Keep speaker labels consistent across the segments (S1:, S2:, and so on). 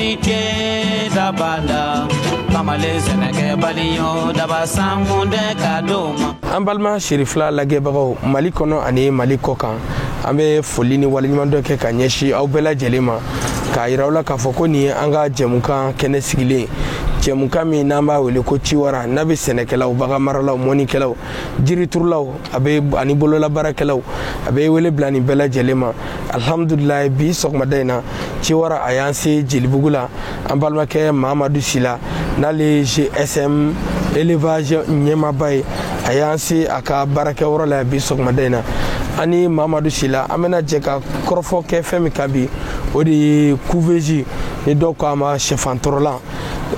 S1: Niche dabala kamale seneke baliyo daba sangunde kadoma.
S2: Ambalma Shirifla lagebagaw Mali kono ani Mali kokan ambe foli ni waliɲuman dɔ kɛ ka ɲɛsi aw bɛɛ lajɛlen ma k'a yira aw la k'a fɔ ko nin ye an ka jɛmukan kɛnɛ sigilen jɛmukan min n'an b'a wele ko Ciwara n'a bɛ sɛnɛkɛlaw baganmaralaw mɔnikɛlaw jiriturulaw a bɛ ani bololabaarakɛlaw a bɛ wele bila nin bɛɛ lajɛlen ma alhamdulilayi bi sɔgɔmada in na Ciwara a y'an se Jelibugu la an balimakɛ Mahamadu Sila n'ale GSM élevage ɲɛmaaba ye a y'an se a ka baarakɛyɔrɔ la bi sɔgɔmada in na ani Mahamadu Sila an bɛna jɛ ka kɔrɔfɔ kɛ fɛn min kan bi o de ye couveuse ni dɔw ko a ma sɛfantɔrɔla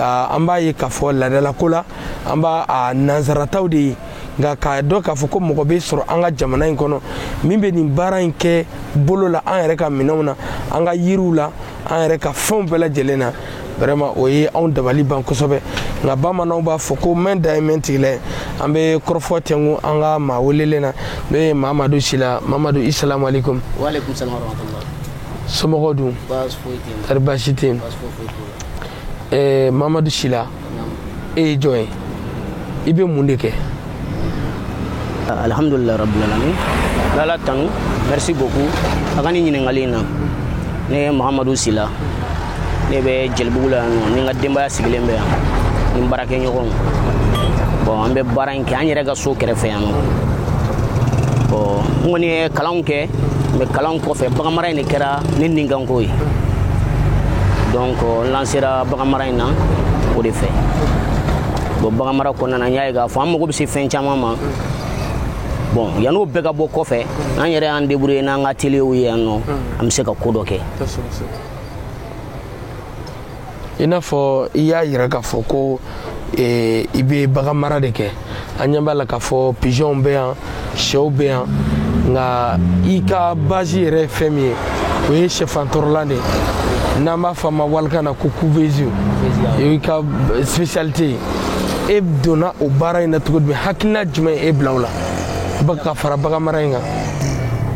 S2: an b'a ye k'a fɔ laadalako la an b'a a nanzarataw de ye nka k'a dɔn k'a fɔ ko mɔgɔ bɛ sɔrɔ an ka jamana in kɔnɔ min bɛ nin baara in kɛ bolo la an yɛrɛ ka minɛnw na an ka yiriw la an yɛrɛ ka fɛnw bɛɛ lajɛlen na vraiment o ye anw dabali ban kosɛbɛ nka bamananw b'a fɔ ko mɛn da ye mɛn tigila ye an bɛ kɔrɔfɔ tɛnku an ka maa welelen na n'o ye Mahamadu Sila Mahamadu isalamu alaikum.
S3: Wa alaikum salam wa rahmatullah.
S2: Somɔgɔw dun?
S3: Baasi foyi tɛ yen.
S2: Kari baasi tɛ yen. Mahamadu Sila e ye jɔn ye i bɛ mun de kɛ?
S3: Alhamdulillah rabbil alamin. Lala tanu merci beaucoup a ka nin ɲininkali in na ne ye Mahamadu Sila ne bɛ Jelibugu la yan nɔ ni n ka denbaya sigilen bɛ yan ni n baarakɛɲɔgɔnw bon an bɛ baara in kɛ an yɛrɛ ka so kɛrɛfɛ yan nɔ bon n kɔni ye kalanw kɛ mais kalanw kɔfɛ baganmara in de kɛra ne ninkanko ye donc n lancera baganmara in na o de fɛ bon baganmara kɔnɔna na n y'a ye k'a fɔ an mago bɛ se fɛn caman ma bon yan'o bɛɛ ka bɔ kɔfɛ an yɛrɛ y'an débrouiller n'an ka telew ye yan nɔ an bɛ se ka ko dɔ kɛ.
S2: I n'a fɔ i y'a yira k'a fɔ ko i bɛ bagan mara de kɛ an ɲɛ b'a la k'a fɔ pigeon bɛ yan sɛw bɛ yan nka i ka base yɛrɛ ye fɛn min ye o ye sɛfantɔrɔlan de ye n'an b'a fɔ a ma walikan na ko couveuse o y'i ka spécialité ye e donna o baara in na cogo jumɛn hakilina jumɛn ye e bila o la ka fara bagan mara in kan?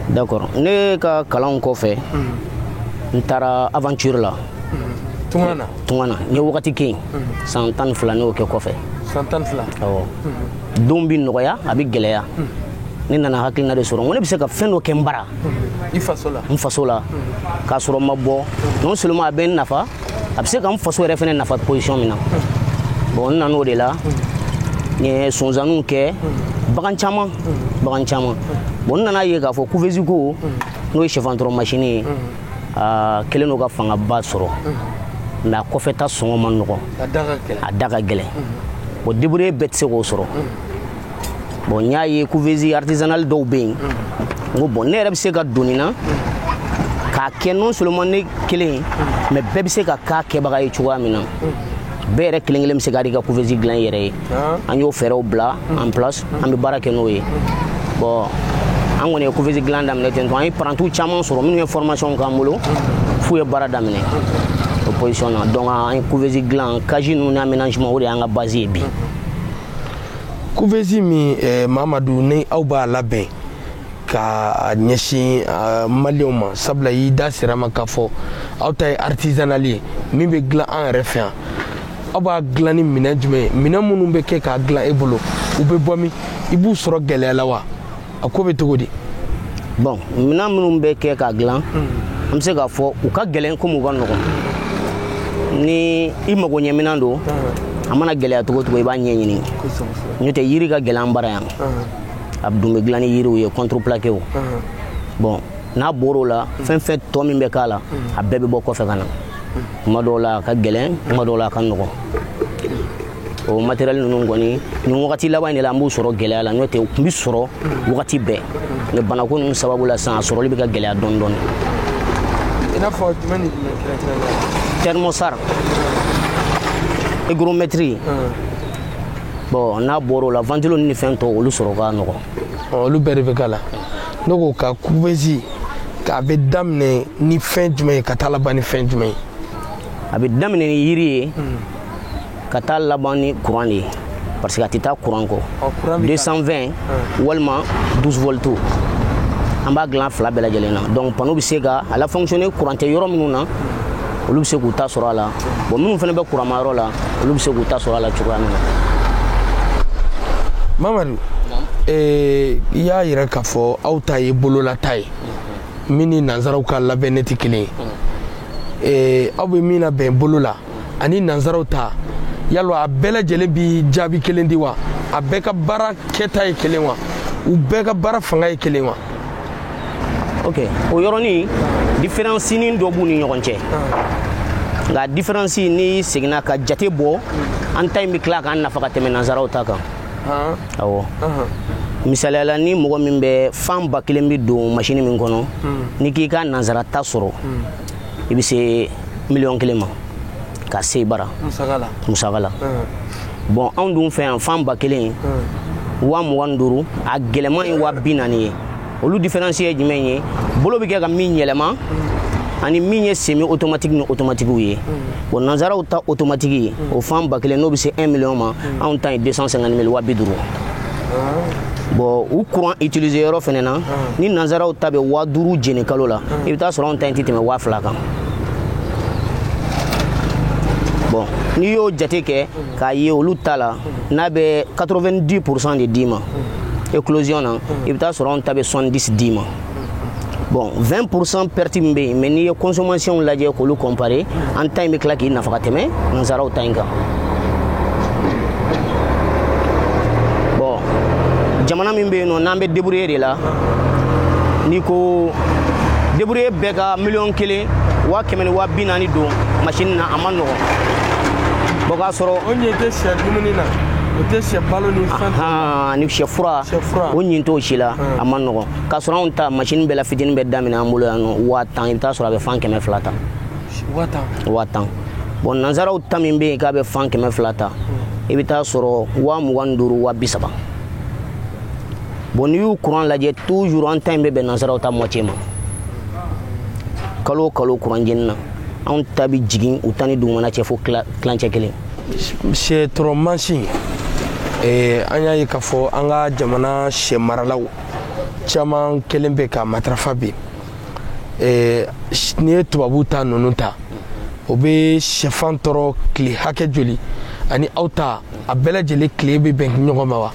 S3: D'accord ne ka kalanw kɔfɛ n taara aventure la. Tungana n ye wagati kɛ yen san 12 ne y'o kɛ kɔfɛ.
S2: San 12?
S3: Awɔ don bɛ nɔgɔya a bɛ gɛlɛya ne nana hakilina de sɔrɔ n ko ne bɛ se ka fɛn dɔ kɛ n bara
S2: i faso la
S3: n faso la k'a sɔrɔ n ma bɔ non seulement a bɛ n nafa a bɛ se ka n faso yɛrɛ fɛnɛ nafa position min na bon n nan'o de la n ye sonsanninw kɛ bagan caman bon n nana ye k'a fɔ couveuse ko n'o ye sɛfantɔrɔ machine ye kelen n'o ka fangaba sɔrɔ mais a kɔfɛta sɔngɔ ma nɔgɔn a da ka gɛlɛn bon débrouiller bɛɛ tɛ se k'o sɔrɔ bon n y'a ye couveuse artisanale dɔw bɛ yen n ko bon ne yɛrɛ bɛ se ka don nin na k'a kɛ non seulement ne kelen mais bɛɛ bɛ se ka k'a kɛbaga ye cogoya min na bɛɛ yɛrɛ kelen kelen bɛ se k'a di ka couveuse dilan i yɛrɛ ye an y'o fɛɛrɛw bila en place an bɛ baara kɛ n'o ye bon an kɔni ye couveuse dilan daminɛ ten tɔ an ye parantiw caman sɔrɔ minnu ye formation k'an bolo f'u ye baara daminɛ o position na donc an ye couveuse dilan cage ninnu ni aménagement o de y'an ka base ye bi.
S2: Couveuse min Mahamadu ni aw b'a labɛn ka ɲɛsin maliyɛnw ma sabula i da sera ma k'a fɔ aw ta ye artisanal ye min bɛ dilan an yɛrɛ fɛ yan aw b'a dilan ni minɛn jumɛn ye minɛn minnu bɛ kɛ k'a dilan e bolo u bɛ bɔ min i b'u sɔrɔ gɛlɛya la wa a ko bɛ cogo di?
S3: Bon minɛn minnu bɛ kɛ k'a dilan an bɛ se k'a fɔ u ka gɛlɛn komi u ka nɔgɔn ni i mago ɲɛ minɛn don a mana gɛlɛya cogo cogo i b'a ɲɛɲini n'o tɛ yiri ka gɛlɛn an bara yan a dun bɛ dilan ni yiriw ye contreplaqué bon n'a bɔr'o la fɛn fɛn tɔ min bɛ k'a la a bɛɛ bɛ bɔ kɔfɛ ka na tuma dɔw la a ka gɛlɛn tuma dɔw la a ka nɔgɔn o matériel ninnu kɔni nin wagati laban in de la an b'u sɔrɔ gɛlɛya la n'o tɛ u tun bɛ sɔrɔ wagati bɛɛ mais banako ninnu sababu la sisan a sɔrɔli bɛ ka gɛlɛya dɔɔni dɔɔni.
S2: I n'a fɔ jumɛn ni jumɛn kɛrɛnkɛrɛnnen?
S3: Thermosar hygrométrie bon n'a bɔr'o la ventilo ni fɛn tɔw olu sɔrɔ ka nɔgɔn
S2: olu bɛɛ de bɛ k'a la ne ko ka couveuse a bɛ daminɛ ni fɛn jumɛn ye ka taa laban ni fɛn jumɛn ye?
S3: A bɛ daminɛ ni yiri ye ka taa laban ni courant de ye parce que a tɛ taa courant kɔ 220 walima 12 volts an b'a dilan fila bɛɛ lajɛlen na donc panneau bɛ se ka a la fonctionner courant tɛ yɔrɔ minnu na olu bɛ se k'u ta sɔrɔ a la bon minnu fana bɛ kuranmayɔrɔ la olu bɛ se k'u ta sɔrɔ a la cogoya min na.
S2: Mamadu i y'a yira k'a fɔ aw ta ye bololata ye min ni nanzaraw ka labɛn ne tɛ kelen ye aw bɛ min na bɛn bolo la ani nanzaraw ta yalɔ a bɛɛ lajɛlen bɛ jaabi kelen di wa a bɛɛ ka baara kɛta ye kelen wa u bɛɛ ka baara fanga ye kelen wa.
S3: ok o yɔrɔnin différence ni dɔ b'u ni ɲɔgɔn cɛ nka différence ni seginna ka jate bɔ an ta in bɛ tila k'an nafa ka tɛmɛ nanzaraw ta kan. awɔ misaliyala ni mɔgɔ min bɛ fan 1000 bɛ don machine min kɔnɔ ni k'i ka nanzara ta sɔrɔ i bɛ se $1,000,000 ma ka se bara musaka la bon anw dun fɛ yan fan 1000 $25,000 a gɛlɛman ye $40,000 ye olu différence ye jumɛn ye bolo bɛ kɛ ka min yɛlɛma ani min ye semi automatique ni automatique ye bon nanzaraw ta automatique o fan 1000 n'o bɛ se $1,000,000 ma anw ta ye $250,000 $50,000 bon u courant utiliser yɔrɔ fɛnɛ na ni nanzaraw ta bɛ $50,000 jeni kalo la i bɛ taa sɔrɔ anw ta in tɛ tɛmɛ $2,000 kan. bon n'i y'o jate kɛ k'a ye olu ta la n'a bɛ 90% de d'i ma éclosion na i bɛ taa sɔrɔ anw ta bɛ 70 d'i ma. bon 20% perte min bɛ yen mais n'i ye consommation lajɛ k'olu comparer an ta in bɛ tila k'i nafa ka tɛmɛ nanzaraw ta in kan. bon jamana min bɛ yen nɔ n'an bɛ débrouiller de la n'i ko débrouiller bɛɛ ka $1,000,000 $140,000 don machine na a ma nɔgɔn. bon k'a sɔrɔ
S2: o ɲɛ tɛ sɛ dumuni na o tɛ sɛ balo ni fɛn
S3: ni sɛ fura o ɲin t'o si la a ma nɔgɔn k'a sɔrɔ anw ta machine bɛɛ la fitinin bɛ daminɛ an bolo yan nɔ 1000 i bɛ taa sɔrɔ a bɛ fan 200 ta 1000. bon nanzaraw ta min bɛ yen k'a bɛ fan 200 ta i bɛ taa sɔrɔ 25,000 $30,000. bon n'i y'u courant lajɛ toujours an ta in bɛ bɛn nanzaraw ta moitié ma kalo o kalo courant jeni na anw ta bɛ jigin u ta ni dugumana cɛ fo kilancɛ 1.
S2: sɛ tɔrɔ mansin an y'a ye k'a fɔ an ka jamana sɛ maralaw caman kelen bɛ ka matarafa bi n'i ye tubabu ta ninnu ta o bɛ sɛfan tɔrɔ tile hakɛ joli ani aw ta a bɛɛ lajɛlen tile bɛ bɛn ɲɔgɔn ma wa.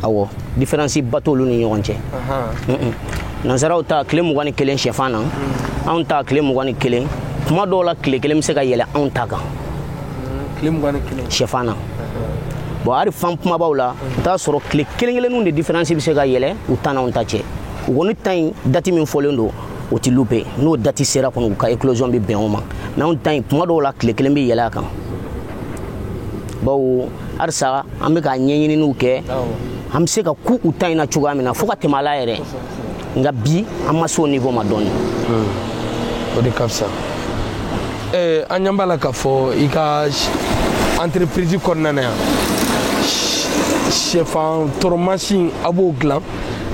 S3: awɔ différence ba t'olu ni ɲɔgɔn cɛ nanzaraw ta tile 21 sɛfan na anw ta tile 21 kuma dɔw la tile 1 bɛ se ka yɛlɛ anw ta kan sɛfan na. bon hali fan kumabaw la i t'a sɔrɔ tile kelen-kelenninw de différence bɛ se ka yɛlɛ u ta n'anw ta cɛ u kɔni ta in date min fɔlen don o tɛ loupé n'o date sera kɔni u ka éclosion bɛ bɛn o ma mais anw ta in kuma dɔw la tile 1 bɛ yɛlɛ a kan. bawo halisa an bɛ ka ɲɛɲininiw kɛ an bɛ se ka ku u ta in na cogoya min na fo ka tɛmɛ a la yɛrɛ nka bi an ma se o niveau ma dɔɔnin.
S2: o de ka fisa. an ɲɛ b'a la k'a fɔ i ka entreprise kɔnɔna na yan sɛfan tɔrɔ mansin a b'o dilan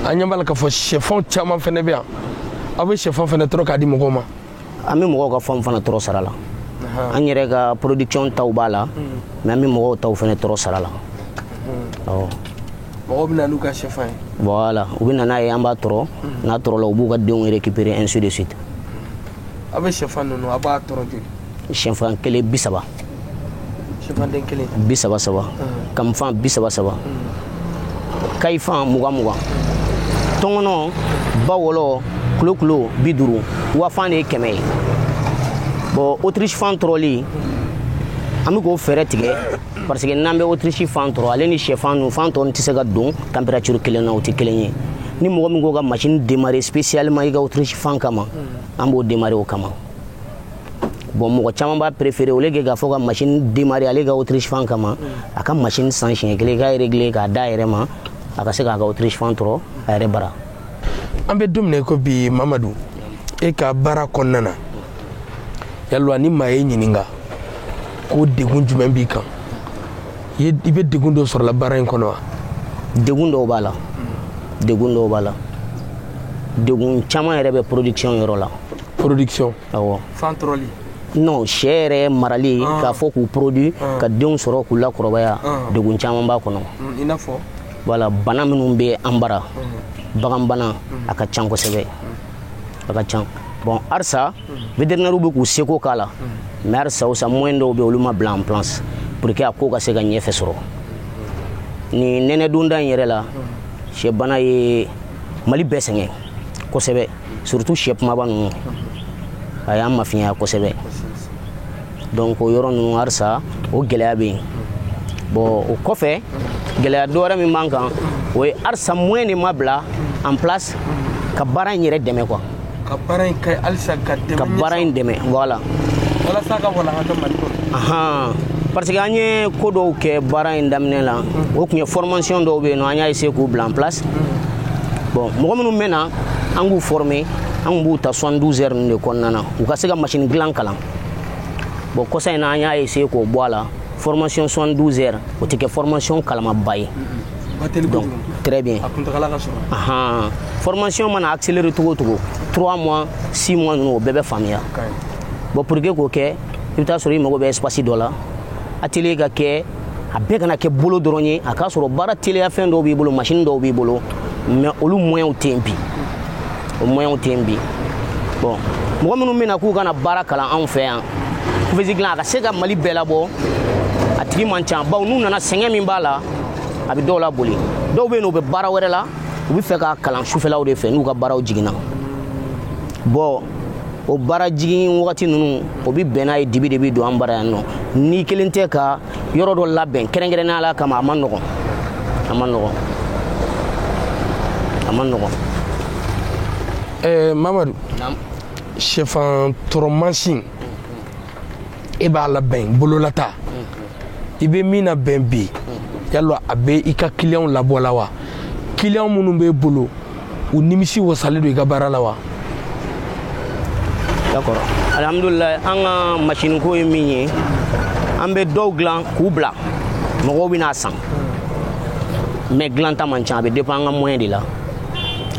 S2: an ɲɛ b'a la k'a fɔ sɛfan caman fɛnɛ bɛ yan aw bɛ sɛfan fɛnɛ tɔrɔ k'a di mɔgɔw ma.
S3: an bɛ mɔgɔw ka fan fana tɔrɔ sara la an yɛrɛ ka production taw b'a la mais an bɛ mɔgɔw taw fana tɔrɔ sara la.
S2: mɔgɔw bɛ na n'u ka sɛfan ye.
S3: voilà u bɛ na n'a ye an b'a tɔrɔ n'a tɔrɔ la u b'u ka denw récupérer ainsi de suite.
S2: aw bɛ sɛfan ninnu a b'a tɔrɔ joli.
S3: sɛfan kelen 30.
S2: sɛfan den kelen
S3: 30 kamfan 30 kayifan 20 tɔngɔnɔ bawɔlɔ kulo 50 wafan de ye 100 ye. bon autriche fan tɔrɔli an bɛ k'o fɛɛrɛ tigɛ parce que n'an bɛ autriche fan tɔrɔ ale ni sɛfan ninnu fan tɔrɔ tɛ se ka don température kelen na o tɛ kelen ye ni mɔgɔ min ko ka machine démarrer spécialement i ka autriche fan kama an b'o démarrer o kama. bon mɔgɔ caman b'a préférer au lieu que k'a fɔ ka machine démarrer ale ka autriche fan kama a ka machine san siɲɛ kelen k'a régler k'a da a yɛrɛ ma a ka se k'a ka autriche fan tɔrɔ a yɛrɛ bara.
S2: an bɛ don min na ko bi Mamadu e ka baara kɔnɔna na yalwa ni maa ye ɲininka ko degun jumɛn b'i kan i bɛ degun dɔ sɔrɔla baara in kɔnɔ wa.
S3: degun dɔw b'a la degun dɔw b'a la degun caman yɛrɛ bɛ production yɔrɔ la. production awɔ
S2: fan tɔrɔli.
S3: non sɛ yɛrɛ marali k'a fɔ k'u produit ka denw sɔrɔ k'u lakɔrɔbaya degun caman b'a kɔnɔ.
S2: i n'a fɔ.
S3: voilà bana minnu bɛ an bara bagan bana a ka can kosɛbɛ a ka can bon arsa vétérinaire bɛ k'u seko k'a la mais arsa o sa moyen dɔw bɛ olu ma bila en place pour que a ko ka se ka ɲɛfɛ sɔrɔ ni nɛnɛ donda in yɛrɛ la sɛ bana ye Mali bɛɛ sɛgɛn kosɛbɛ surtout sɛ kumaba ninnu a y'an mafiɲɛya kosɛbɛ donc o yɔrɔ ninnu arsa o gɛlɛya bɛ yen bon o kɔfɛ gɛlɛya dɔ wɛrɛ min b'an kan o ye arsa moyen de ma bila en place ka baara in yɛrɛ dɛmɛ quoi
S2: ka baara in kɛ halisa ka dɛmɛ
S3: ka baara in dɛmɛ voilà
S2: walasa ka walangata Mali kɔnɔ
S3: parce que an ye ko dɔw kɛ baara in daminɛ la o tun ye formation dɔw bɛ yen nɔ an y'a essayer k'u bila en place bon mɔgɔ minnu bɛ na an k'u former an b'u ta 72 heures de kɔnɔna na u ka se ka machine dilan kalan bon kɔsa in na an y'a essayer k'o bɔ a la formation 72 heures o tɛ kɛ formation kalamaba ye donc très bien formation mana accélérer togo togo 3 mois 6 mois ninnu o bɛɛ bɛ faamuya bon pour que k'o kɛ i bɛ taa sɔrɔ i mago bɛ espace dɔ la atelier ka kɛ a bɛɛ kana kɛ bolo dɔrɔn ye a k'a sɔrɔ baara teliya fɛn dɔw b'i bolo machine dɔw b'i bolo mais olu moyens tɛ yen bi o moyens tɛ yen bi bon mɔgɔ minnu bɛ na k'u kana baara kalan anw fɛ yan couveuse dilan a ka se ka Mali bɛɛ labɔ a tigi man ca bawo n'u nana sɛgɛn min b'a la a bɛ dɔw la boli dɔw bɛ yen u bɛ baara wɛrɛ la u bɛ fɛ ka kalan sufɛlaw de fɛ n'u ka baaraw jiginna bon o baara jigin wagati ninnu o bɛ bɛn n'a ye dibi de bɛ don an bara yan nɔ n'i kelen tɛ ka yɔrɔ dɔ labɛn kɛrɛnkɛrɛnnenya la kama a ma nɔgɔn a ma nɔgɔn a ma nɔgɔn.
S2: Mamadu sɛfan tɔrɔ mansin e b'a labɛn bololata i bɛ min na bɛn bi yalɔ a bɛ i ka clients labɔ la wa clients minnu b'e bolo u nimisi wasalen don i ka baara la wa.
S3: D'accord alhamdulillah an ka machine ko ye min ye an bɛ dɔw dilan k'u bila mɔgɔw bɛ n'a san mais dilan ta man ca a bɛ dépend an ka moyen de la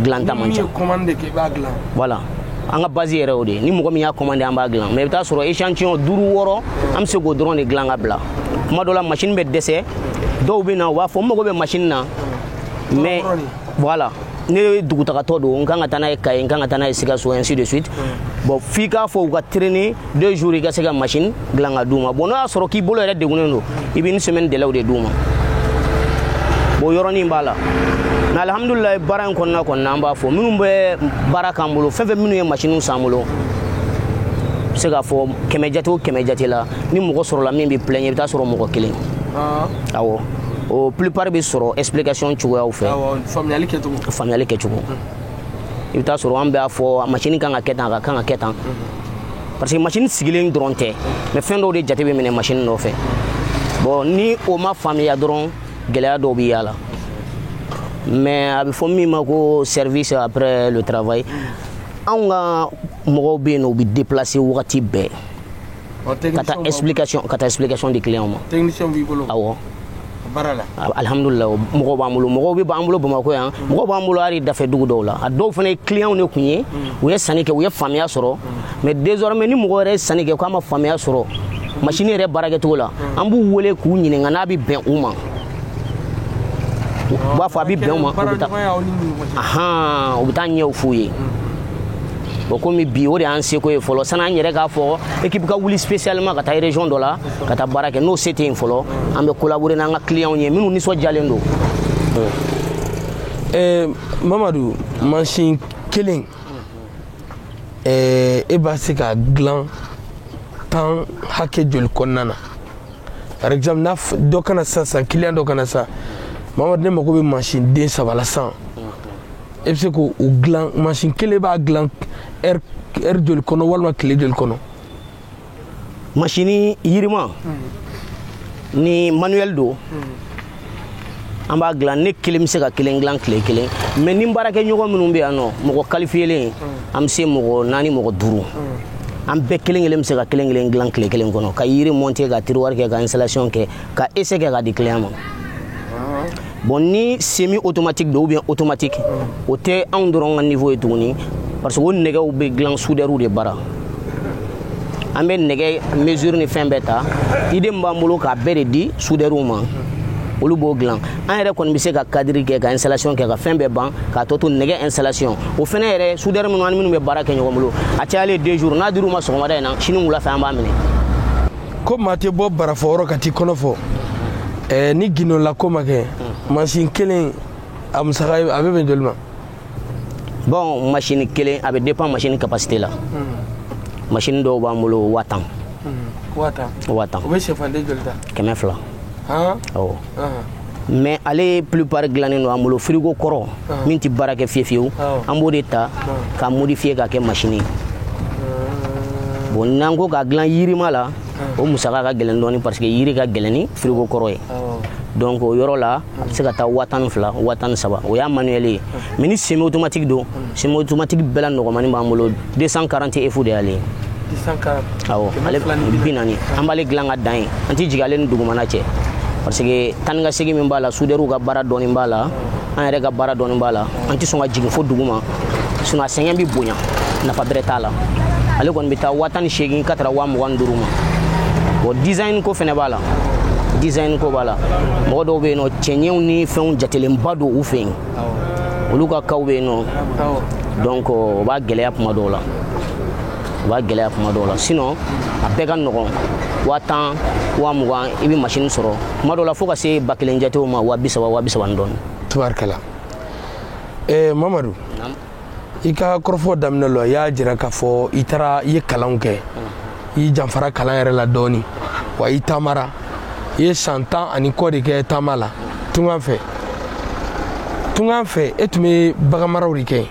S3: dilan ta man ca.
S2: Ni commande kɛ i b'a dilan.
S3: Voilà an ka base yɛrɛ o de ye ni mɔgɔ min y'a commandé an b'a dilan mais i bɛ taa sɔrɔ échantillon 5 6 an bɛ se k'o dɔrɔn de dilan ka bila kuma dɔ la machine bɛ dɛsɛ dɔw bɛ na u b'a fɔ n mago bɛ machine na mais voilà ne dugutagatɔ don n kan ka taa n'a ye Kayi n kan ka taa n'a ye Sikaso ainsi de suite bon f'i k'a fɔ u ka traîner 2 jours i ka se ka machine dilan ka d'u ma bon n'o y'a sɔrɔ k'i bolo yɛrɛ degunnen don i bɛ une semaine délai de d'u ma bon yɔrɔnin b'a la mais alhamdulillah baara in kɔnɔna an b'a fɔ minnu bɛ baara k'an bolo fɛn fɛn minnu ye machine san bolo se k'a fɔ 100 jate o 100 jate la ni mɔgɔ sɔrɔla min bɛ plaigner i bɛ taa sɔrɔ mɔgɔ kelen awɔ o plupart bɛ sɔrɔ explication cogoyaw fɛ
S2: faamuyali
S3: kɛcogo i bɛ taa sɔrɔ an b'a fɔ machine kan ka kɛ tan a ka kan ka kɛ tan parce que machine sigilen dɔrɔn tɛ mais fɛn dɔw de jate bɛ minɛ machine nɔfɛ bon ni o ma faamuya dɔrɔn gɛlɛya dɔw bɛ y'a la mais a bɛ fɔ min ma ko service après le travail anw ka mɔgɔw bɛ yen nɔ u bɛ déplacer wagati bɛɛ ka taa explication di client ma
S2: technicien b'i bolo
S3: awɔ
S2: baara la
S3: alhamdulillah mɔgɔw b'an bolo mɔgɔw b'an bolo Bamakɔ yan mɔgɔw b'an bolo hali dafɛ dugu dɔw la a dɔw fana ye clients de kun ye u ye sanni kɛ u ye faamuya sɔrɔ mais désormais ni mɔgɔ yɛrɛ ye sanni kɛ k'a ma faamuya sɔrɔ machine yɛrɛ baarakɛcogo la an b'u wele k'u ɲininka n'a bɛ bɛn u ma u b'a fɔ a bɛ bɛn u ma u bɛ taa ɲɛw f'u ye bon komi bi o de y'an seko ye fɔlɔ sanni an yɛrɛ k'a fɔ équipe ka wuli spécialement ka taa région dɔ la ka taa baara kɛ n'o se tɛ yen fɔlɔ an bɛ collaborer n'an ka clients ye minnu nisɔndiyalen don.
S2: Mamadu mansin kelen e b'a se ka dilan temps hakɛ joli kɔnɔna na par exemple n'a dɔ kana san client dɔ kana sa Mamadu ne mago bɛ mansin den 3 la san e bɛ se k'o dilan mansin kelen b'a dilan heure joli kɔnɔ walima tile joli kɔnɔ.
S3: machine yirima ni manuel do an b'a dilan ne kelen bɛ se ka kelen dilan tile kelen mais ni baarakɛ ɲɔgɔn minnu bɛ yan nɔ mɔgɔ qualifiélen an bɛ se mɔgɔ 4 mɔgɔ 5 an bɛɛ kelen bɛ se ka kelen dilan tile kelen kɔnɔ ka yiri monter ka tiroir kɛ ka installation kɛ ka essai kɛ ka di client ma. Bon ni semi automatique do ou bien automatique o tɛ anw dɔrɔn ka niveau ye tuguni parce que o nɛgɛw bɛ dilan soudeur de bara an bɛ nɛgɛ mesure ni fɛn bɛɛ ta idée min b'an bolo k'a bɛɛ de di soudeur ma olu b'o dilan an yɛrɛ kɔni bɛ se ka cadre kɛ ka installation kɛ ka fɛn bɛɛ ban k'a tɔ to nɛgɛ installation o fɛnɛ yɛrɛ soudeur minnu ani minnu bɛ baara kɛ ɲɔgɔn bolo a cayalen 2 jours n'a dir'u ma sɔgɔmada in na sini wula fɛ an b'a minɛ
S2: ko maa tɛ bɔ barafɔyɔrɔ ka t'i kɔnɔ fɔ ni gindonla ko ma kɛ machine kelen a musaka a bɛ bɛn joli ma
S3: bon machine kelen a bɛ dépend machine capacité la machine dɔw b'an bolo 1000
S2: o bɛ sɛfanden joli ta
S3: 200 awɔ mais ale plupart dilannen don an bolo frigo kɔrɔ min tɛ baara kɛ fiye fiyewu an b'o de ta ka modifier ka kɛ machine ye bon n'an ko ka dilan yirima la o musaka ka gɛlɛn dɔɔni parce que yiri ka gɛlɛn ni frigo kɔrɔ ye donc o yɔrɔ la a bɛ se ka taa 12 13 o y'a manuel ye mais ni semi automatique don semi automatique bɛɛ la nɔgɔmani b'an bolo 240 F de y'ale ye
S2: 240
S3: awɔ ale 40 an b'ale dilan ka dan ye an tɛ jigin ale ni dugumana cɛ parce que tan ni ka segin min b'a la soudeur ka baara dɔɔni b'a la an yɛrɛ ka baara dɔɔni b'a la an tɛ sɔn ka jigin fo duguma sinon a sɛgɛn bɛ bonya nafa bɛrɛ t'a la ale kɔni bɛ taa 18 ka taara 25 ma bon design ko fɛnɛ b'a la design ko b'a la mɔgɔ dɔw bɛ yen nɔ cɛɲɛw ni fɛnw jatelenba don u fɛ yen olu ka kaw bɛ yen nɔ donc o b'a gɛlɛya kuma dɔw la sinon a bɛɛ ka nɔgɔn 10 20 i bɛ machine sɔrɔ kuma dɔw la fo ka se 1000 jatew ma 30 dɔɔni
S2: tubarikala Mamadu i ka kɔrɔfɔ daminɛ la i y'a jira k'a fɔ i taara i ye kalanw kɛ i janfara kalan yɛrɛ la dɔɔni wa i taamara i ye san 10 ani kɔ de kɛ taama la tungan fɛ e tun bɛ bagan maraw de kɛ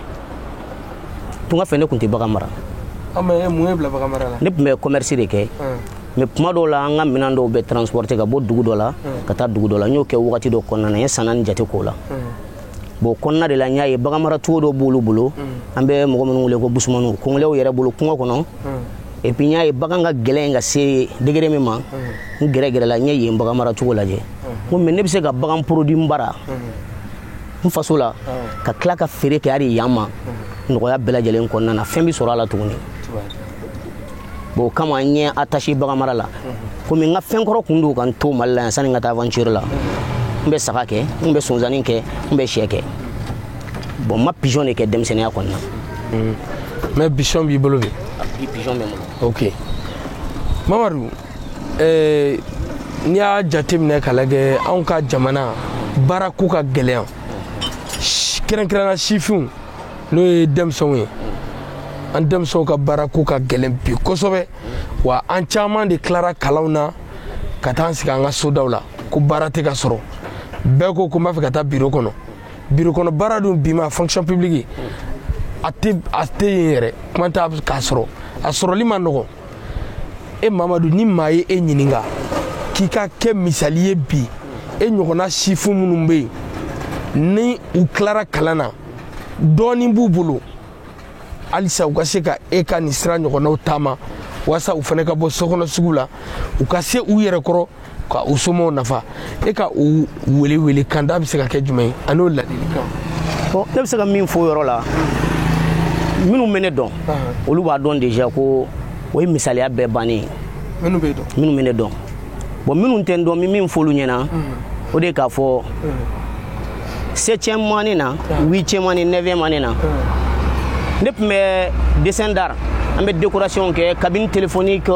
S3: tungan fɛ ne tun tɛ bagan mara
S2: mais mun ye bila bagan mara la
S3: ne tun bɛ commerce de kɛ mais kuma dɔw la an ka minɛn dɔw bɛ transporter ka bɔ dugu dɔ la ka taa dugu dɔ la n y'o kɛ wagati dɔ kɔnɔna na n ye san 4 jate k'o la bon kɔnɔna de la n y'a ye bagan mara cogo dɔ b'olu bolo an bɛ mɔgɔ minnu wele ko busumaniw kɔngɔlew yɛrɛ bolo kungo kɔnɔ et puis n y'a ye bagan ka gɛlɛn ka se degré min ma n gɛrɛ la n ye yen bagan mara cogo lajɛ ko mais ne bɛ se ka bagan produit mara n faso la ka tila ka feere kɛ hali yan ma nɔgɔya bɛɛ lajɛlen kɔnɔna na fɛn bɛ sɔrɔ a la tuguni bon o kama n ye attaché bagan mara la komi n ka fɛn kɔrɔ kun don ka n to Mali la yan sani n ka taa aventure la n bɛ saga kɛ n bɛ sonsannin kɛ n bɛ sɛ kɛ bon n ma pigeon de kɛ denmisɛnninya kɔnɔna
S2: mais pigeon b'i bolo bi
S3: pigeon bɛ n bolo
S2: ok Mamadu n'i y'a jateminɛ k'a lajɛ anw ka jamana baara ko ka gɛlɛn kɛrɛnkɛrɛnna sifinw n'o ye denmisɛnw ye an denmisɛnw ka baara ko ka gɛlɛn bi kosɛbɛ wa an caman de tilara kalanw na ka taa an sigi an ka sodaw la ko baara tɛ ka sɔrɔ bɛɛ ko n b'a fɛ ka taa bureau kɔnɔ baara dun bi ma fonction publique a tɛ yen yɛrɛ kuma t'a k'a sɔrɔ a sɔrɔli ma nɔgɔn Mamadu ni maa ye e ɲininka k'i ka kɛ misali ye bi e ɲɔgɔnna sifin minnu bɛ yen ni u tilara kalan na dɔɔnin b'u bolo halisa u ka se ka e ka nin sira ɲɔgɔnnaw taama walasa u fana ka bɔ sokɔnɔ sugu la u ka se u yɛrɛ kɔrɔ ka u somɔgɔw nafa e ka u wele kanda bɛ se ka kɛ jumɛn ye a n'o ladilikan
S3: bon ne bɛ se ka min fɔ o yɔrɔ la minnu bɛ ne dɔn olu b'a dɔn déjà ko o ye misaliya bɛɛ bannen ye
S2: minnu bɛ
S3: ne dɔn bon minnu tɛ n dɔn min f'olu ɲɛna o de ye k'a fɔ 7e année na 8e année 9e année na ne tun bɛ dessin d'art an bɛ décoration kɛ cabine téléphonique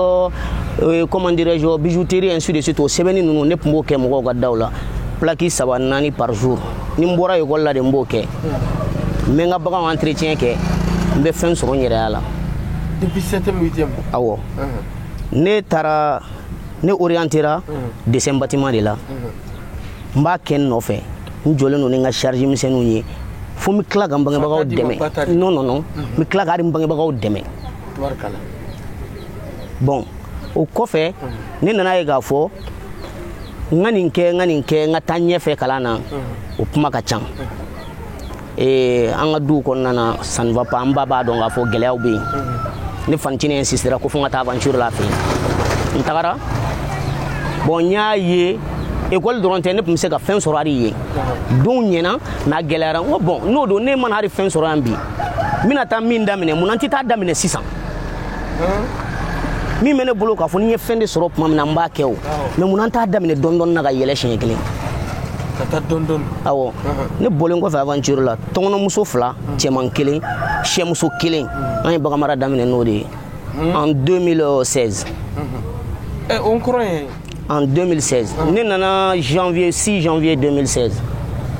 S3: comment dirais-je bijouterie ainsi de suite o sɛbɛnni ninnu ne tun b'o kɛ mɔgɔw ka daw la plaque 3 4 par jour ni n bɔra école la de n b'o kɛ n bɛ n ka baganw entretien kɛ n bɛ fɛn sɔrɔ n yɛrɛ la
S2: depuis 7e 8e
S3: awɔ ne orientera dessin bâtiment de la n b'a kɛ n nɔfɛ n jɔlen don ni n ka charge misɛnninw ye fo n bɛ tila ka n bangebagaw dɛmɛ non n bɛ tila ka hali n bangebagaw dɛmɛ bon o kɔfɛ ne nana ye k'a fɔ n ka nin kɛ n ka taa ɲɛfɛ kalan na o kuma ka ca an ka duw kɔnɔna na ça ne va pas an ba b'a dɔn k'a fɔ gɛlɛyaw bɛ yen ne fanicinin insistera ko fo n ka taa aventure la a fɛ yen n tagara bon n y'a ye école dɔrɔn tɛ ne tun bɛ se ka fɛn sɔrɔ hali yen donw ɲɛna n'a gɛlɛyara n ko bon n'o don ne mana hali fɛn sɔrɔ yan bi n bɛna taa min daminɛ mun na n tɛ taa daminɛ sisan min bɛ ne bolo k'a fɔ ni n ye fɛn de sɔrɔ tuma min na n b'a kɛ o mais mun na n t'a daminɛ dɔɔnin dɔɔnin na ka yɛlɛ siɲɛ kelen awɔ ne bɔlen kɔfɛ aventure la tɔngɔnɔmuso 2 cɛman 1 sɛmuso 1 an ye baganmara daminɛ n'o de ye en 2016
S2: on kɔrɔ
S3: en 2016 ne nana 6 janvier 2016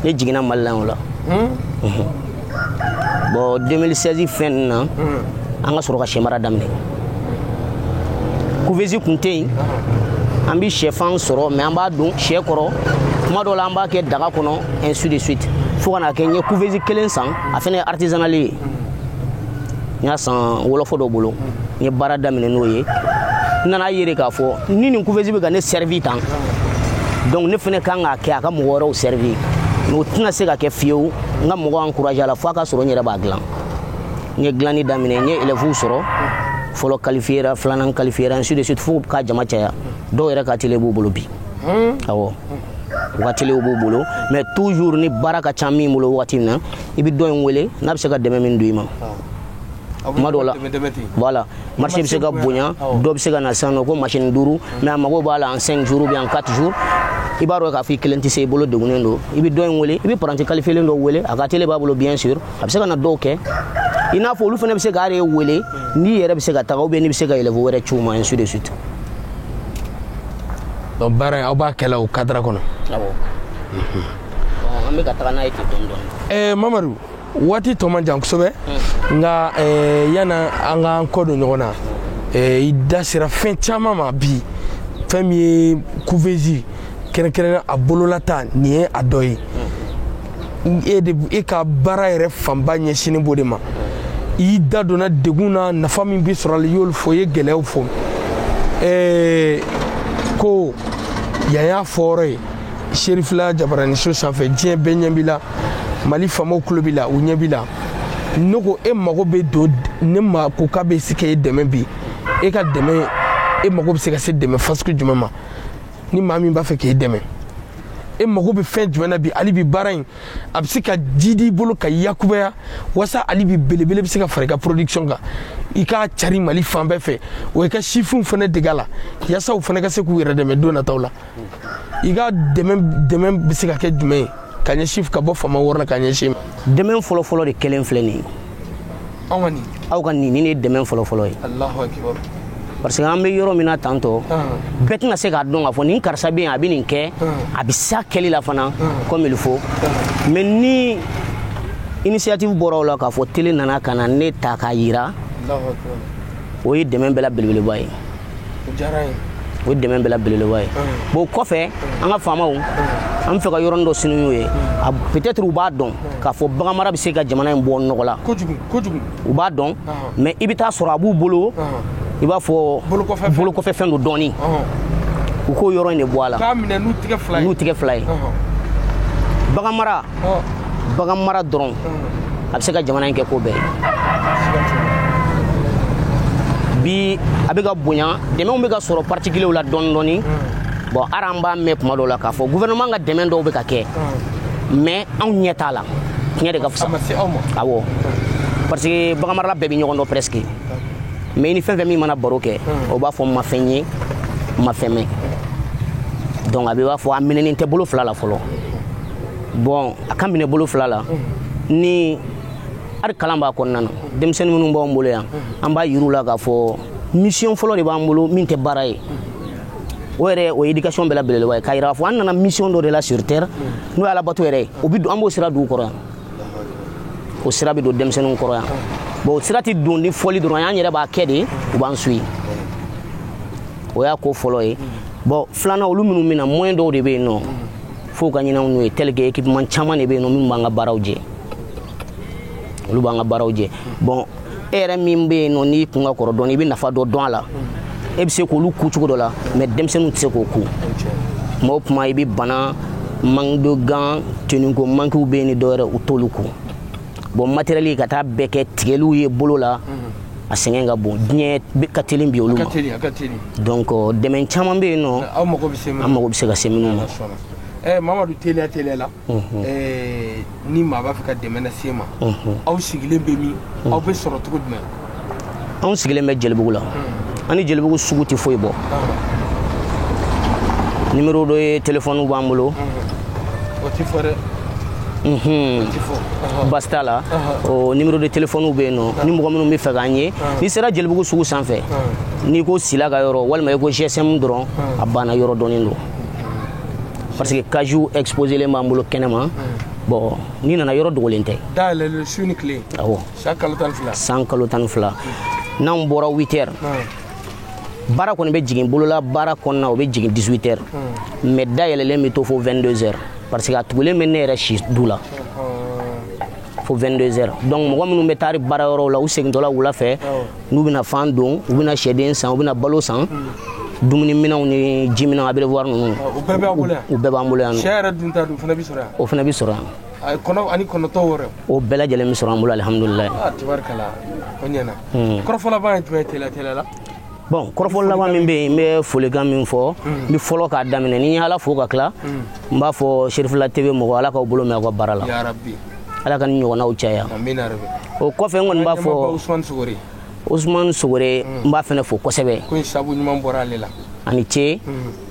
S3: ne jiginna Mali la o la bon 2016 fin na an ka sɔrɔ ka sɛmara daminɛ Kouvezi kun tɛ yen an bɛ sɛfan sɔrɔ mais an b'a don sɛ kɔrɔ kuma dɔw la an b'a kɛ daga kɔnɔ ainsi de suite fo ka na kɛ n ye Kouvezi 1 san a fɛnɛ ye artisanal ye n y'a san wolofɔ dɔ bolo n ye baara daminɛ n'o ye n nana yere k'a fɔ ni nin Kouvezi bɛ ka ne servi tan donc ne fɛnɛ kan k'a kɛ a ka mɔgɔ wɛrɛw servi mais o tɛna se ka kɛ fiyewu n ka mɔgɔw encouragé a la fo a ka sɔrɔ n yɛrɛ b'a dilan n ye dilanni daminɛ n ye élèves sɔrɔ fɔlɔ qualifiera 2nan qualifiera ainsi de suite fo ka jama caya dɔw yɛrɛ ka télé b'u bolo bi awɔ u ka télé b'u bolo mais toujours ni baara ka ca min bolo wagati min na i bɛ dɔ in wele n'a bɛ se ka dɛmɛ min don i ma kuma dɔw la voilà marché bɛ se ka bonya dɔ bɛ se ka na sisan nɔ ko machine 5 mais a mago b'a la en 5 jours ou bien en 4 jours i b'a dɔn k'a fɔ i kelen tɛ se i bolo degunnen don i bɛ dɔ in wele i bɛ paranti qualifielen dɔ wele a ka télé b'a bolo bien sûr a bɛ se ka na dɔw kɛ i n'a fɔ olu fana bɛ se k'are wele n'i yɛrɛ bɛ se ka taga ou bien n'i bɛ se ka élève wɛrɛ ci u ma ainsi de suite
S2: donc baara in aw b'a kɛla o cadre kɔnɔ
S3: awɔ an bɛ ka taga n'a ye ten dɔɔni dɔɔni
S2: Mamadu waati tɔ man jan kosɛbɛ nka yana an k'an kɔ don ɲɔgɔn na i da sera fɛn caman ma bi fɛn min ye Kouvezi kɛrɛnkɛrɛnnen a bololata nin ye a dɔ ye e ka baara yɛrɛ fanba ɲɛsinnen b'o de ma i da donna degun na nafa min bɛ sɔrɔ a la i y'olu fɔ i ye gɛlɛyaw fɔ ko yan y'a fɔ yɔrɔ ye Serifila Jabaraniso sanfɛ diɲɛ bɛɛ ɲɛ b'i la Mali faamaw tulo b'i la u ɲɛ b'i la ne ko e mago bɛ don ne ma ko k'a bɛ se k'e dɛmɛ bi e ka dɛmɛ e mago bɛ se ka se dɛmɛ fasugu jumɛn ma ni maa min b'a fɛ k'e dɛmɛ e mago bɛ fɛn jumɛn na bi hali bi baara in a bɛ se ka ji d'i bolo ka yakubaya walasa hali bi belebele bɛ se ka fara i ka production kan i k'a cari Mali fan bɛɛ fɛ o i ka sifinw fana dege a la yaasa u fana ka se k'u yɛrɛ dɛmɛ don nataw la i ka dɛmɛ bɛ se ka kɛ jumɛn ye ka ɲɛsin ka bɔ faama wɔɔrɔ la ka ɲɛsin
S3: dɛmɛ fɔlɔ-fɔlɔ de kelen filɛ nin ye aw ka nin ye dɛmɛ fɔlɔ-fɔlɔ ye
S2: Allahu Akbar
S3: parce que an bɛ yɔrɔ min na tantɔ bɛɛ tɛna se k'a dɔn k'a fɔ nin karisa bɛ yen a bɛ nin kɛ a bɛ sa kɛli la fana comme il faut mais ni initiative bɔra o la k'a fɔ télé nana ka na ne ta k'a yira o ye dɛmɛ bɛɛ la belebeleba ye o ye dɛmɛ bɛɛ la belebeleba ye bon kɔfɛ an ka faamaw an bɛ fɛ ka yɔrɔnin dɔ sinu ye peut-être u b'a dɔn k'a fɔ baganmara bɛ se ka jamana in bɔ nɔgɔ la
S2: kojugu
S3: u b'a dɔn mais i bɛ taa sɔrɔ a b'u bolo i b'a fɔ bolokɔfɛ fɛn dɔ dɔɔni u k'o yɔrɔ in de bɔ a la
S2: k'a minɛ n'u tigɛ 2 ye
S3: baganmara dɔrɔn a bɛ se ka jamana in kɛ ko bɛɛ bi a bɛ ka bonya dɛmɛw bɛ ka sɔrɔ particuliers la dɔɔni bon ara an b'a mɛn kuma dɔw la k'a fɔ gouvernement ka dɛmɛ dɔw bɛ ka kɛ mais anw ɲɛ t'a la tiɲɛ de ka fisa awɔ parce que baganmarala bɛɛ bɛ ɲɔgɔn dɔn presque mais ni fɛn fɛn min mana baro kɛ o b'a fɔ ma fɛn ye ma fɛn mɛn donc a b'a fɔ a minɛnen tɛ bolo 2 la fɔlɔ bon a ka minɛ bolo 2 la ni hali kalan b'a kɔnɔna na denmisɛnnin minnu b'an bolo yan an b'a yir'u la k'a fɔ mission fɔlɔ de b'an bolo min tɛ baara ye o yɛrɛ o ye éducation bɛɛ la belebeleba ye k'a yira k'a fɔ an nana mission dɔ de la sur terre n'o ye alabato yɛrɛ ye an b'o sira don u kɔrɔ yan o sira bɛ don denmisɛnninw kɔrɔ yan bon o sira tɛ don ni fɔli dɔrɔn an yɛrɛ b'a kɛ de u b'an suit o y'a ko fɔlɔ ye bon filanan olu minnu bɛ na moyen dɔw de bɛ yen nɔ fo ka ɲinɛ n'u ye tel que équipement caman de bɛ yen nɔ min b'an ka baaraw jɛ olu b'an ka baaraw jɛ bon e yɛrɛ min bɛ yen nɔ n'i kun ka kɔrɔ dɔɔni i bɛ nafa dɔ dɔn a la e bɛ se k'olu ku cogo dɔ la mais denmisɛnninw tɛ se k'o ku tuma o tuma i bɛ bana manque de gants tenue ko manquew bɛ yen ni dɔwɛrɛ u t'olu ku bon matériel ka taa bɛɛ kɛ tigɛliw ye bolo la a sɛgɛn ka bon diɲɛ ka teli bi olu ma donc dɛmɛ caman bɛ yen nɔ an mago bɛ se ka se minnu ma
S2: Mamadu teliya la ni maa b'a fɛ ka dɛmɛ lase ma aw sigilen bɛ min aw bɛ sɔrɔ cogo jumɛn
S3: anw sigilen bɛ Jelibugu la an ni Jelibugu sugu tɛ foyi bɔ numéro dɔ ye téléphone b'an bolo Basta la o numéro de téléphone be no ni mɔgɔ minnu bɛ fɛ k'an ye ni sera Jelibugu sugu sanfɛ ni ko Sila ka yɔrɔ walima i ko GSM dɔrɔn a banna yɔrɔ dɔnnen don parce que casier exposé len b'an bolo kɛnɛma bon ni nana yɔrɔ dogolen tɛ
S2: dayɛlɛ su ni tile
S3: awɔ san kalo 12 n'anw bɔra 8h baara kɔni bɛ jigin bolola baara kɔnɔna o bɛ jigin 18h mais dayɛlɛlen bɛ to fo 22h parce que a tugulen bɛ ne yɛrɛ si du la fo 22h donc mɔgɔ minnu bɛ taari baara yɔrɔ la u segintɔla wula fɛ n'u bɛna fan don u bɛna sɛden san u bɛna balo san dumuni minɛnw ni ji minɛnw abreuvoir ninnu
S2: u bɛɛ b'an bolo yan
S3: sɛ yɛrɛ dunta dun fana bɛ sɔrɔ yan o fana bɛ sɔrɔ yan
S2: ani kɔnɔtɔ wɔɔrɔ
S3: o bɛɛ lajɛlen bɛ sɔrɔ an bolo alhamdulilayi
S2: tabarikala o ɲɛna kɔrɔfɔ laban ye jumɛn teliya la
S3: bon kɔrɔfɔ laban min bɛ yen n bɛ folikan min fɔ n bɛ fɔlɔ k'a daminɛ ni n ye Ala fo ka tila n b'a fɔ Serifula TV mɔgɔ Ala k'aw bolo mɛn aw ka baara la Ala ka ni ɲɔgɔnnaw caya o kɔfɛ n kɔni b'a fɔ Usumani Sogore n b'a fɛnɛ fo kosɛbɛ
S2: ko sabu ɲuman bɔra ale la
S3: ani ce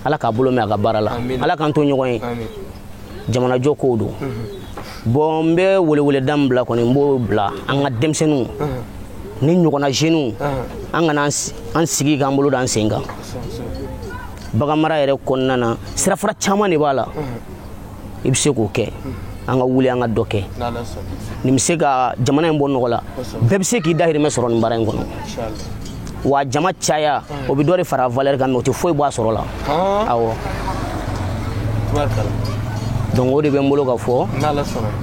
S3: Ala k'a bolo mɛn a ka baara la Ala k'an to ɲɔgɔn ye jamanajɔ kow don bon n bɛ weleweleda min bila kɔni n b'o bila an ka denmisɛnninw ni ɲɔgɔnna jeunes an kana an sigi k'an bolo da an sen kan bagan mara yɛrɛ kɔnɔna na sirafara caman de b'a la i bɛ se k'o kɛ an ka wuli an ka dɔ kɛ nin bɛ se ka jamana in bɔ nɔgɔ la bɛɛ bɛ se k'i dahirimɛ sɔrɔ nin baara in kɔnɔ wa jama caya o bɛ dɔ de fara valeur kan mais o tɛ foyi bɔ a sɔrɔ la awɔ donc o de bɛ n bolo ka fɔ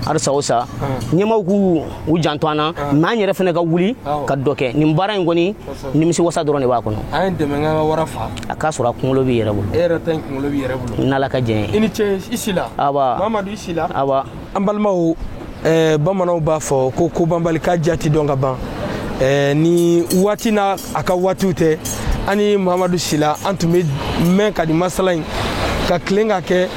S3: halisa o sa ɲɛmaw k'u janto an na mais an yɛrɛ fɛnɛ ka wuli ka dɔ kɛ nin baara in kɔni nimisiwasa dɔrɔn de b'a kɔnɔ
S2: an ye dɛmɛ k'an ka wara fa
S3: a k'a sɔrɔ a kunkolo b'i yɛrɛ bolo
S2: e yɛrɛ ta in kunkolo b'i yɛrɛ bolo
S3: n'Ala ka jɛn ye
S2: i ni ce i Sila Mamadu i Sila an balimaw bamananw b'a fɔ ko kobanbali k'a ja tɛ dɔn ka ban ni waati n'a a ka waatiw tɛ an ni Mamadu Sila an tun bɛ mɛn ka di masala in ka tilen ka kɛ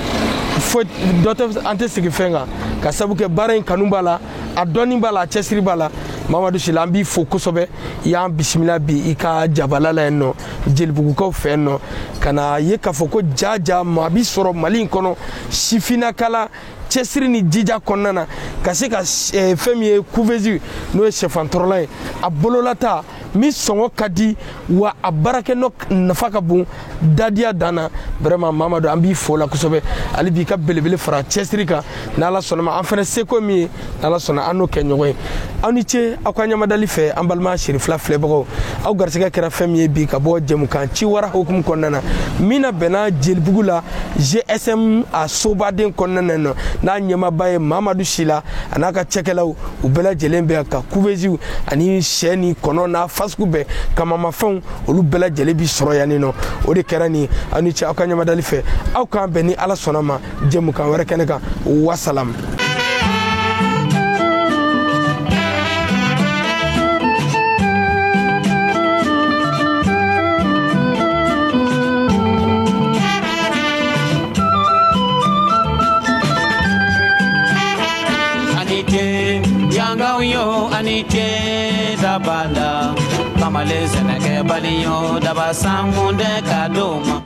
S2: fo dɔ tɛ an tɛ sigi fɛn kan ka sabu kɛ baara in kanu b'a la a dɔnni b'a la a cɛsiri b'a la Mamadu Sila an b'i fo kosɛbɛ i y'an bisimila bi i ka jabala la yen nɔ Jelibugukaw fɛ yen nɔ ka na ye k'a fɔ ko ja maa bi sɔrɔ Mali in kɔnɔ sifinnakala cɛsiri ni jija kɔnɔna na ka se ka fɛn min ye couveuse n'o ye sɛfan tɔrɔla ye a bololata min sɔngɔ ka di wa a baarakɛnɔ nafa ka bon dadiya dan na vraiment Mamadu an b'i fo la kosɛbɛ hali bi ka belebele fara cɛsiri kan n'Ala sɔnna ma an fɛnɛ seko min ye n'Ala sɔnna an n'o kɛ ɲɔgɔn ye aw ni ce aw ka ɲamadali fɛ an balima Serifula filɛbagaw aw garisɛgɛ kɛra fɛn min ye bi ka bɔ jɛmukan ci wara hukumu kɔnɔna na min na bɛnna Jelibugu la GSM a sobaden kɔnɔna na n'a ɲɛmaaba ye Mamadu Sila a n'a ka cɛkɛlaw u bɛɛ lajɛlen bɛ ka couveuse ani sɛ ni kɔnɔ n'a fasugu bɛɛ kamamafɛnw olu bɛɛ lajɛlen bi sɔrɔ yan nɔ o de kɛra nin aw ni ce aw ka ɲamadali fɛ aw k'an bɛn ni Ala sɔnna ma jɛmukan wɛrɛ kɛnɛ kan wasalam.
S1: Yo anite dabanda kamale seneke baliyo daba sangunde kadoma